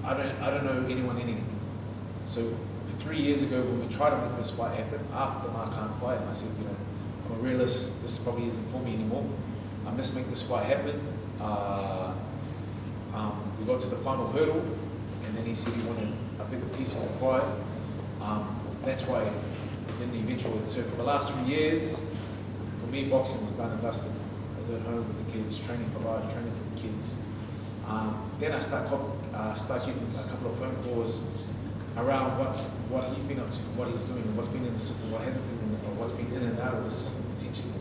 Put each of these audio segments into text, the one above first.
I don't know anything. So 3 years ago when we tried to make this fight happen, after the Markan fight, I said, I'm a realist, this probably isn't for me anymore. I must make this fight happen. We got to the final hurdle, and then he said he wanted a bigger piece of the pie. That's why then the eventual. So for the last 3 years, for me, boxing was done and dusted. I was at home with the kids, training for life, training for the kids. Then I start getting a couple of phone calls around what he's been up to, what he's doing, and what's been in the system, what hasn't been in it, or what's been in and out of the system potentially.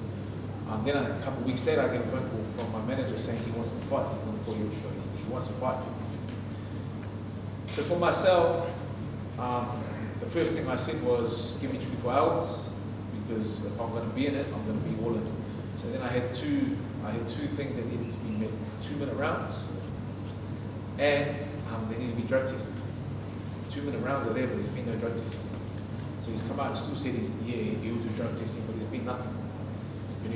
Then a couple of weeks later, I get a phone call from my manager saying he wants to fight. He's going to call you. He wants to fight 50-50. So for myself, the first thing I said was, give me 24 hours, because if I'm going to be in it, I'm going to be all in it. So then I had two things that needed to be met: 2-minute rounds, and they need to be drug tested. 2-minute rounds are there, but there's been no drug testing. So he's come out and still said he'll do drug testing, but there's been nothing.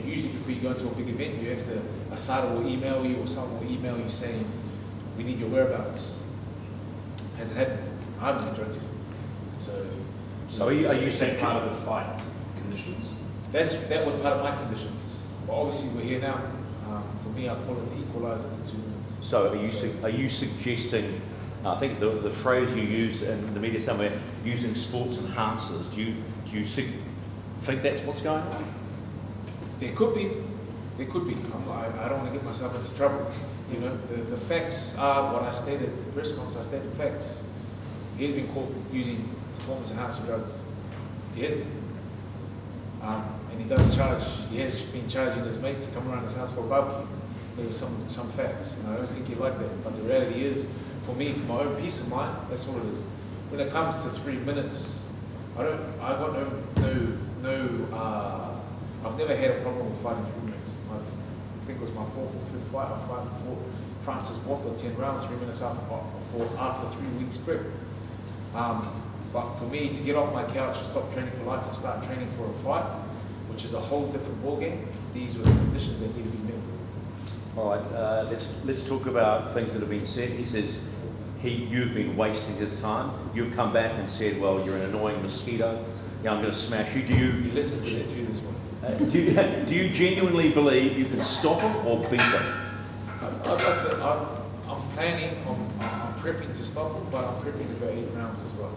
Usually before you go into a big event, you have to, Asada will email you or someone will email you saying, we need your whereabouts. Has it happened? I haven't been drug tested. So are you saying part of the fight conditions? That was part of my conditions. But obviously we're here now. For me, I call it the Equaliser for 2 minutes. So are you suggesting, I think the phrase you used in the media somewhere, using sports enhancers, do you think that's what's going on? There could be. I don't want to get myself into trouble. The facts are what I stated. The press conference, I stated facts. He has been caught using performance enhancing drugs. He has been. And he does charge. He has been charging his mates to come around his house for a barbecue. There's some facts, and I don't think you like that. But the reality is, for me, for my own peace of mind, that's all it is. When it comes to 3 minutes, I've never had a problem with fighting 3 minutes. I think it was my 4th or 5th fight. I fought for Francis Botha 10 rounds, 3 minutes after 3 weeks prep. But for me to get off my couch and stop training for life and start training for a fight, which is a whole different ballgame, these were the conditions that need to be met. All right, let's talk about things that have been said. He says you've been wasting his time. You've come back and said, well, you're an annoying mosquito. I'm going to smash you. You listened to the interview this morning. Do you genuinely believe you can stop him or beat him? I'm planning, I'm prepping to stop him, but I'm prepping to go 8 rounds as well.